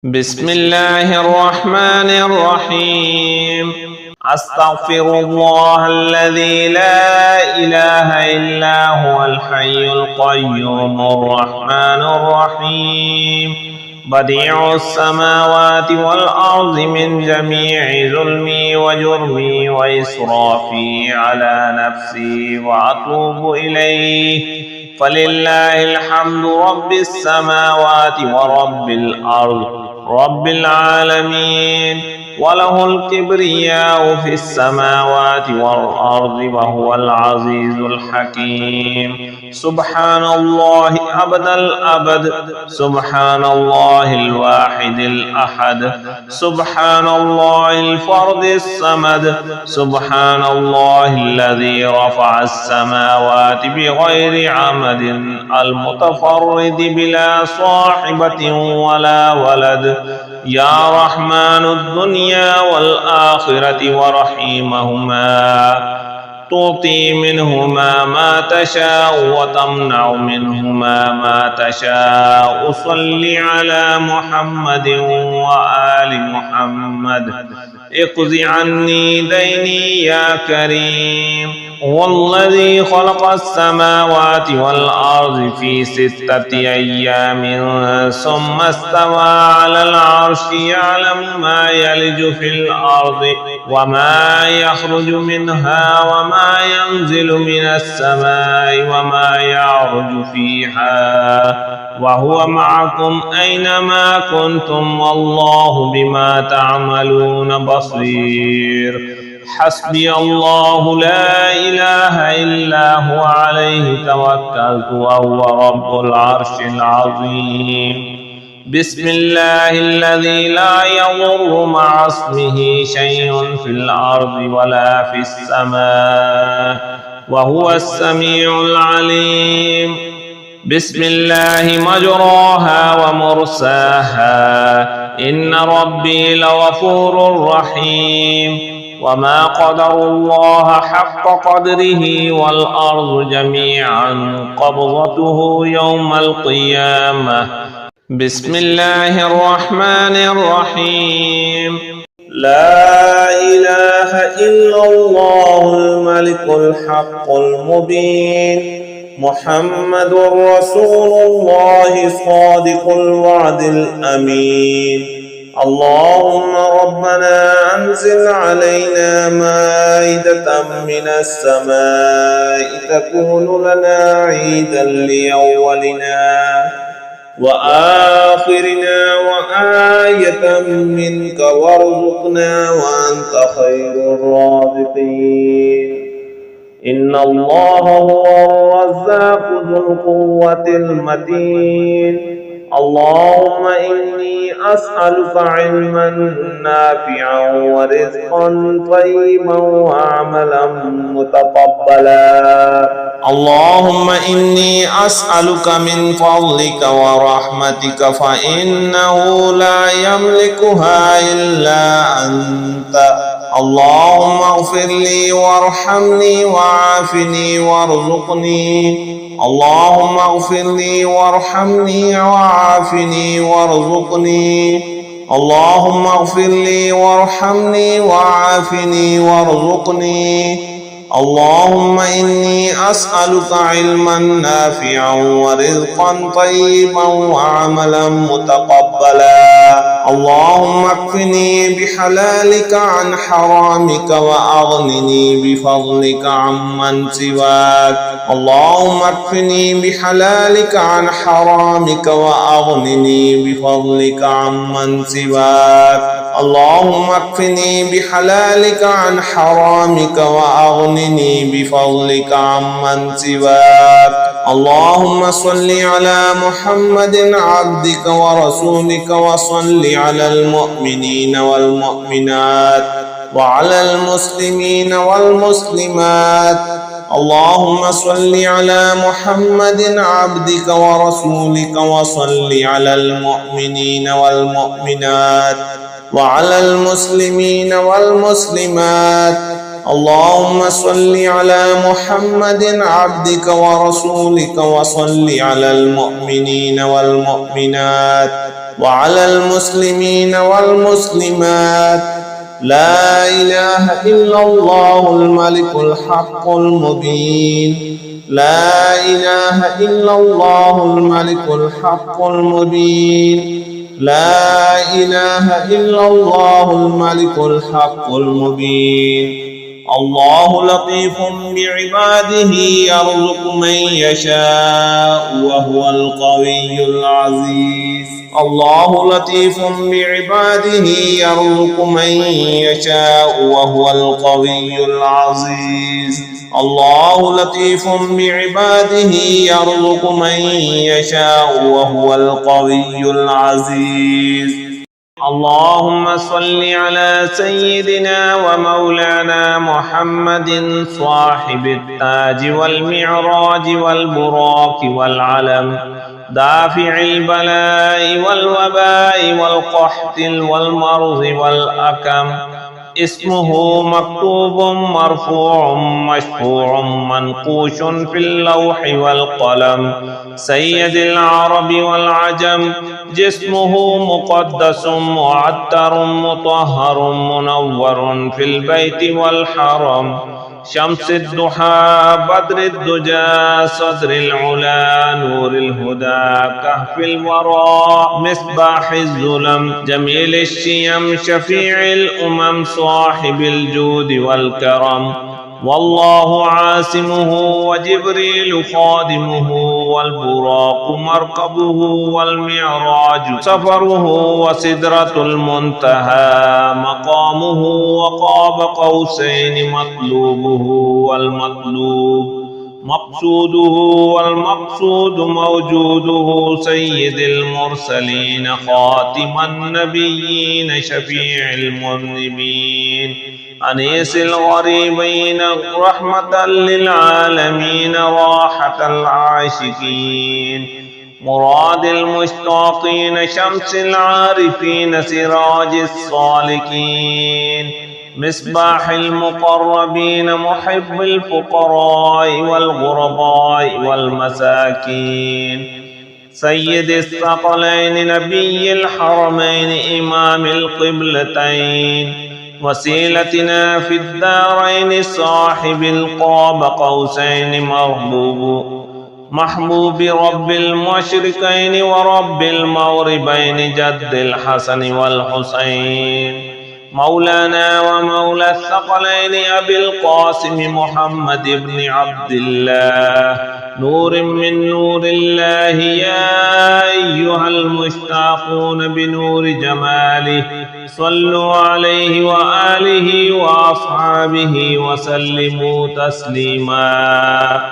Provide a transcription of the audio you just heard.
بسم الله الرحمن الرحيم. أستغفر الله الذي لا إله إلا هو الحي القيوم الرحمن الرحيم بديع السماوات والأرض من جميع ظلمي وجرمي وإسرافي على نفسي وأتوب إليه فلله الحمد رب السماوات ورب الأرض رب العالمين وله الكبرياء في السماوات والأرض وهو العزيز الحكيم. سبحان الله أبد الأبد، سبحان الله الواحد الأحد، سبحان الله الفرد الصمد، سبحان الله الذي رفع السماوات بغير عمد المتفرد بلا صاحبة ولا ولد. يا رحمن الدنيا والآخرة ورحيمهما، تعطي منهما ما تشاء وتمنع منهما ما تشاء. صل على محمد وآل محمد. اقض عني ديني يا كريم. هو الذي خلق السماوات والأرض في 6 أيام ثم استوى على العرش، يعلم ما يلج في الأرض وما يخرج منها وما ينزل من السماء وما يعرج فيها، وهو معكم أينما كنتم والله بما تعملون بصير. حسبي الله لا إله إلا هو عليه توكلت وهو رب العرش العظيم. بسم الله الذي لا يضر مع اسمه شيء في الأرض ولا في السماء وهو السميع العليم. بسم الله مجراها ومرساها، إن ربي لغفور رحيم. وما قدر الله حق قدره والأرض جميعا قبضته يوم القيامة. بسم الله الرحمن الرحيم. لا إله إلا الله الملك الحق المبين، محمد رسول الله صادق الوعد الأمين. اللهم ربنا أنزل علينا مائدة من السماء تكون لنا عيدا لأولنا وآخرنا وآية منك وارزقنا وأنت خير الرازقين. إن الله هو الرزاق ذو القوة المتين. اللهم إني أسألك علما نافعا ورزقا طيبا وعملا متقبلا. اللهم إني أسألك من فضلك ورحمتك فإنه لا يملكها إلا أنت. اللهم اغفر لي وارحمني وعافني وارزقني. اللهم اغفر لي وارحمني وعافني وارزقني. اللهم اغفر لي وارحمني وعافني وارزقني. اللهم إني أسألك علما نافعا ورزقا طيبا وعملا متقبلا. اللهم اكفني بحلالك عن حرامك وأغنني بفضلك عمن سواك. اللهم اكفني بحلالك عن حرامك وأغنني بفضلك عمن سواك. اللهم اكفني بحلالك عن حرامك وأغنني بفضلك عمن سواك. اللهم صل على محمد عبدك ورسولك وصل على المؤمنين والمؤمنات وعلى المسلمين والمسلمات. اللهم صل على محمد عبدك ورسولك وصل على المؤمنين والمؤمنات وعلى المسلمين والمسلمات. اللهم صل على محمد عبدك ورسولك وصل على المؤمنين والمؤمنات وعلى المسلمين والمسلمات. لا إله إلا الله الملك الحق المبين. لا إله إلا الله الملك الحق المبين. لا إله إلا الله الملك الحق المبين. الله لطيف بعباده يرزق من يشاء وهو القوي العزيز. الله لطيف بعباده يرزق من يشاء وهو القوي العزيز. الله لطيف بعباده يرزق من يشاء وهو القوي العزيز. اللهم صل على سيدنا ومولانا محمد صاحب التاج والمعراج والبراق والعلم، دافع البلاء والوباء والقحط والمرض والأكم. اسمه مكتوب مرفوع مشفوع منقوش في اللوح والقلم، سيد العرب والعجم. جسمه مقدس معتر مطهر منور في البيت والحرم، شمس الضحى بدر الدجى صدر العلا نور الهدى كهف الورى مصباح الظلم، جميل الشيم شفيع الأمم صاحب الجود والكرم. والله عاصمه وجبريل خادمه والبراق مركبه والمعراج سفره وسدرة المنتهى مقامه وقاب قوسين مطلوبه والمطلوب مقصوده والمقصود موجوده، سيد المرسلين خاتم النبيين شفيع المذنبين، أنيس الغريبين رحمة للعالمين راحة العاشقين، مراد المشتاقين شمس العارفين سراج الصالكين، مصباح المقربين محب الفقراء والغرباء والمساكين، سيد الثقلين نبي الحرمين إمام القبلتين، وسيلتنا في الدارين صاحب القاب قوسين محبوب رب المشرقين ورب المغربين جد الحسن والحسين، مولانا ومولى الثقلين أبي القاسم محمد بن عبد الله، نور من نور الله. يا أيها المشتاقون بنور جماله صلوا عليه وآله وأصحابه وسلموا تسليما.